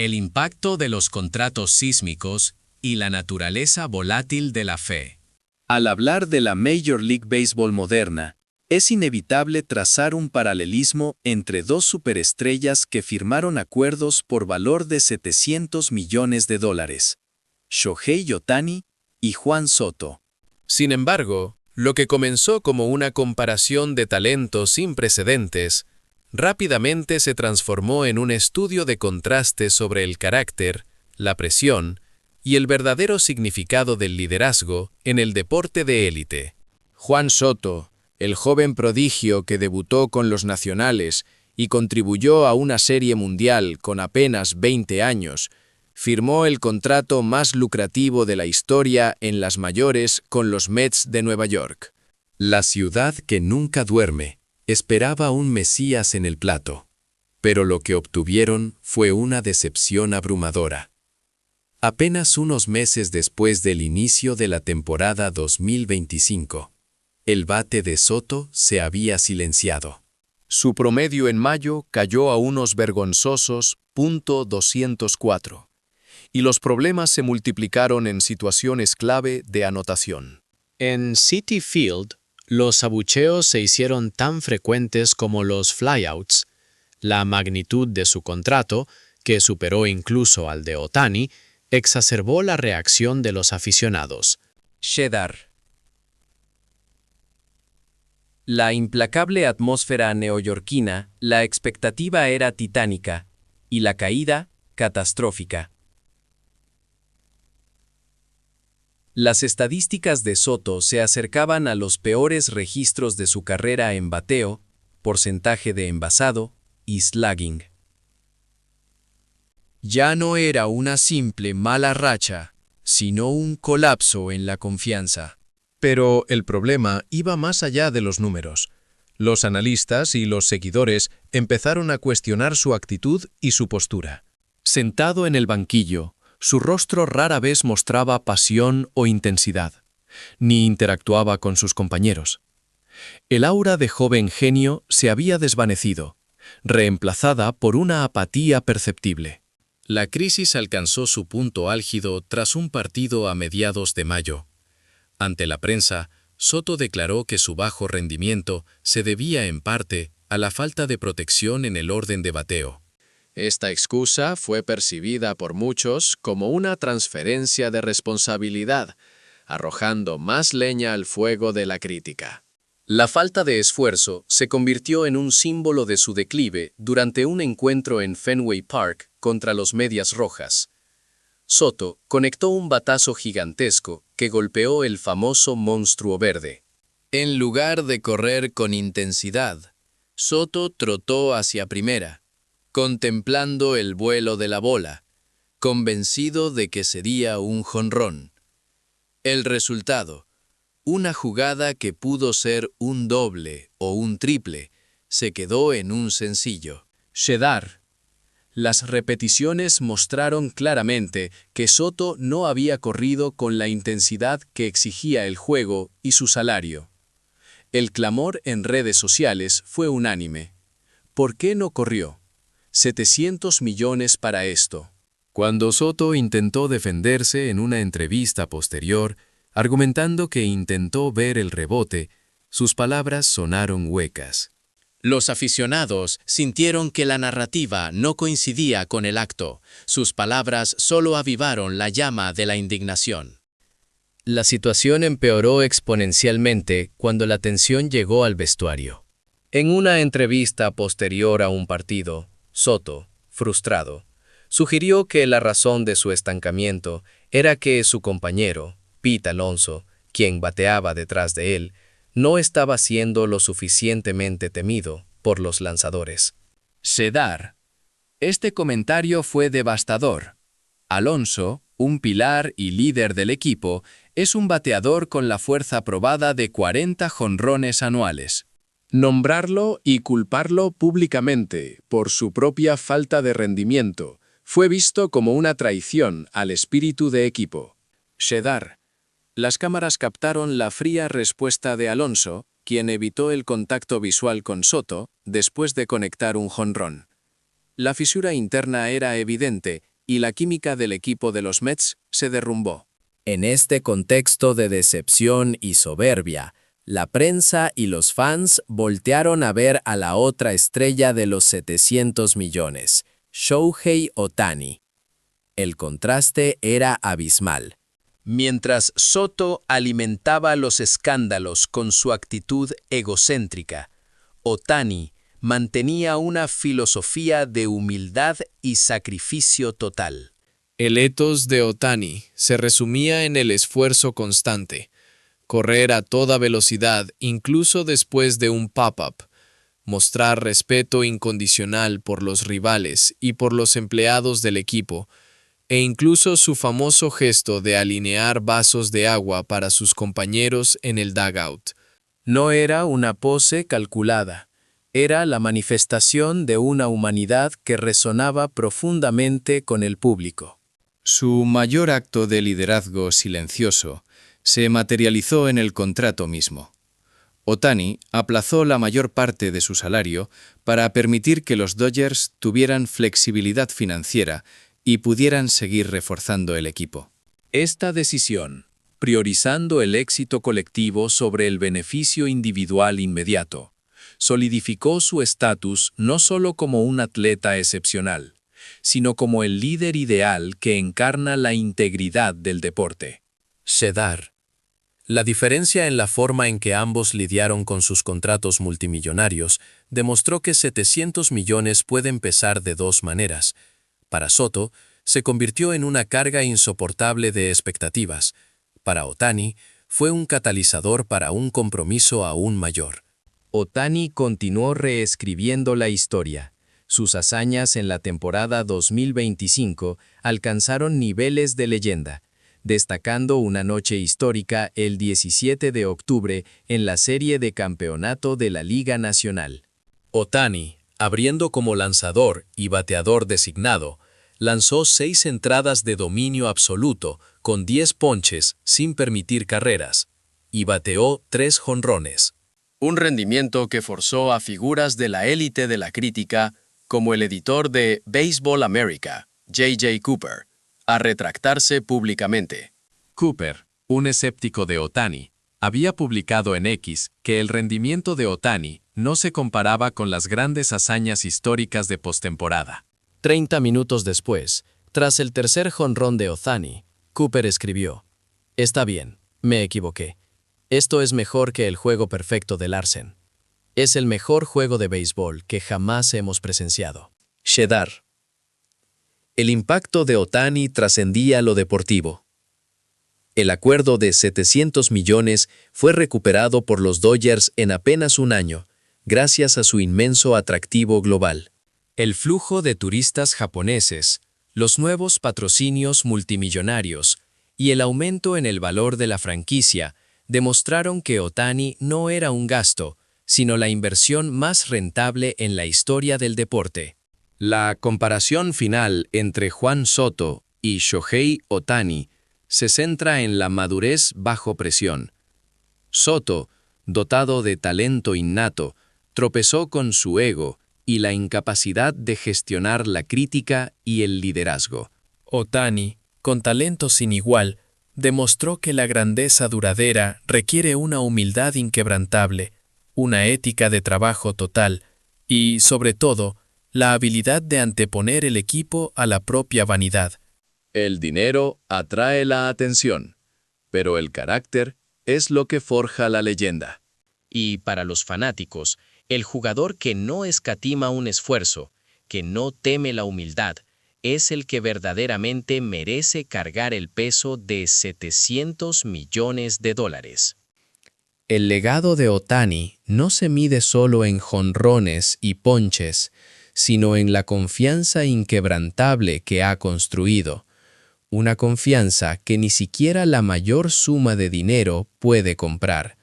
El impacto de los contratos sísmicos y la naturaleza volátil de la fe. Al hablar de la Major League Baseball moderna, es inevitable trazar un paralelismo entre dos superestrellas que firmaron acuerdos por valor de $700 millones, Shohei Ohtani y Juan Soto. Sin embargo, lo que comenzó como una comparación de talentos sin precedentes, rápidamente se transformó en un estudio de contrastes sobre el carácter, la presión y el verdadero significado del liderazgo en el deporte de élite. Juan Soto, el joven prodigio que debutó con los Nacionales y contribuyó a una serie mundial con apenas 20 años, firmó el contrato más lucrativo de la historia en las mayores con los Mets de Nueva York. La ciudad que nunca duerme esperaba un Mesías en el plato, pero lo que obtuvieron fue una decepción abrumadora. Apenas unos meses después del inicio de la temporada 2025, el bate de Soto se había silenciado. Su promedio en mayo cayó a unos vergonzosos .204, y los problemas se multiplicaron en situaciones clave de anotación. En Citi Field, los abucheos se hicieron tan frecuentes como los flyouts. La magnitud de su contrato, que superó incluso al de Ohtani, exacerbó la reacción de los aficionados. Shedar. La implacable atmósfera neoyorquina, la expectativa era titánica, y la caída, catastrófica. Las estadísticas de Soto se acercaban a los peores registros de su carrera en bateo, porcentaje de envasado y slugging. Ya no era una simple mala racha, sino un colapso en la confianza. Pero el problema iba más allá de los números. Los analistas y los seguidores empezaron a cuestionar su actitud y su postura. Sentado en el banquillo, su rostro rara vez mostraba pasión o intensidad, ni interactuaba con sus compañeros. El aura de joven genio se había desvanecido, reemplazada por una apatía perceptible. La crisis alcanzó su punto álgido tras un partido a mediados de mayo. Ante la prensa, Soto declaró que su bajo rendimiento se debía en parte a la falta de protección en el orden de bateo. Esta excusa fue percibida por muchos como una transferencia de responsabilidad, arrojando más leña al fuego de la crítica. La falta de esfuerzo se convirtió en un símbolo de su declive durante un encuentro en Fenway Park contra los Medias Rojas. Soto conectó un batazo gigantesco que golpeó el famoso monstruo verde. En lugar de correr con intensidad, Soto trotó hacia primera, contemplando el vuelo de la bola, convencido de que sería un jonrón. El resultado, una jugada que pudo ser un doble o un triple, se quedó en un sencillo. Shedar. Las repeticiones mostraron claramente que Soto no había corrido con la intensidad que exigía el juego y su salario. El clamor en redes sociales fue unánime. ¿Por qué no corrió? 700 millones para esto. Cuando Soto intentó defenderse en una entrevista posterior, argumentando que intentó ver el rebote, sus palabras sonaron huecas. Los aficionados sintieron que la narrativa no coincidía con el acto. Sus palabras solo avivaron la llama de la indignación. La situación empeoró exponencialmente cuando la tensión llegó al vestuario. En una entrevista posterior a un partido, Soto, frustrado, sugirió que la razón de su estancamiento era que su compañero, Pete Alonso, quien bateaba detrás de él, no estaba siendo lo suficientemente temido por los lanzadores. Shedar. Este comentario fue devastador. Alonso, un pilar y líder del equipo, es un bateador con la fuerza probada de 40 jonrones anuales. Nombrarlo y culparlo públicamente por su propia falta de rendimiento fue visto como una traición al espíritu de equipo. Shedar. Las cámaras captaron la fría respuesta de Alonso, quien evitó el contacto visual con Soto después de conectar un jonrón. La fisura interna era evidente y la química del equipo de los Mets se derrumbó. En este contexto de decepción y soberbia, la prensa y los fans voltearon a ver a la otra estrella de los 700 millones, Shohei Ohtani. El contraste era abismal. Mientras Soto alimentaba los escándalos con su actitud egocéntrica, Ohtani mantenía una filosofía de humildad y sacrificio total. El ethos de Ohtani se resumía en el esfuerzo constante, correr a toda velocidad incluso después de un pop-up, mostrar respeto incondicional por los rivales y por los empleados del equipo, e incluso su famoso gesto de alinear vasos de agua para sus compañeros en el dugout. No era una pose calculada, era la manifestación de una humanidad que resonaba profundamente con el público. Su mayor acto de liderazgo silencioso se materializó en el contrato mismo. Ohtani aplazó la mayor parte de su salario para permitir que los Dodgers tuvieran flexibilidad financiera y pudieran seguir reforzando el equipo. Esta decisión, priorizando el éxito colectivo sobre el beneficio individual inmediato, solidificó su estatus no solo como un atleta excepcional, sino como el líder ideal que encarna la integridad del deporte. Shedar. La diferencia en la forma en que ambos lidiaron con sus contratos multimillonarios demostró que 700 millones pueden pesar de dos maneras. Para Soto, se convirtió en una carga insoportable de expectativas. Para Ohtani, fue un catalizador para un compromiso aún mayor. Ohtani continuó reescribiendo la historia. Sus hazañas en la temporada 2025 alcanzaron niveles de leyenda, destacando una noche histórica el 17 de octubre en la serie de campeonato de la Liga Nacional. Ohtani, abriendo como lanzador y bateador designado, lanzó 6 entradas de dominio absoluto con 10 ponches sin permitir carreras, y bateó 3 jonrones. Un rendimiento que forzó a figuras de la élite de la crítica, como el editor de Baseball America, J.J. Cooper, a retractarse públicamente. Cooper, un escéptico de Ohtani, había publicado en X que el rendimiento de Ohtani no se comparaba con las grandes hazañas históricas de postemporada. 30 minutos después, tras el tercer jonrón de Ohtani, Cooper escribió: «Está bien, me equivoqué. Esto es mejor que el juego perfecto de Larsen. Es el mejor juego de béisbol que jamás hemos presenciado». Shedar. El impacto de Ohtani trascendía lo deportivo. El acuerdo de 700 millones fue recuperado por los Dodgers en apenas un año, gracias a su inmenso atractivo global. El flujo de turistas japoneses, los nuevos patrocinios multimillonarios y el aumento en el valor de la franquicia demostraron que Ohtani no era un gasto, sino la inversión más rentable en la historia del deporte. La comparación final entre Juan Soto y Shohei Ohtani se centra en la madurez bajo presión. Soto, dotado de talento innato, tropezó con su ego y la incapacidad de gestionar la crítica y el liderazgo. Ohtani, con talento sin igual, demostró que la grandeza duradera requiere una humildad inquebrantable, una ética de trabajo total y, sobre todo, la habilidad de anteponer el equipo a la propia vanidad. El dinero atrae la atención, pero el carácter es lo que forja la leyenda. Y para los fanáticos, el jugador que no escatima un esfuerzo, que no teme la humildad, es el que verdaderamente merece cargar el peso de 700 millones de dólares. El legado de Ohtani no se mide solo en jonrones y ponches, sino en la confianza inquebrantable que ha construido. Una confianza que ni siquiera la mayor suma de dinero puede comprar.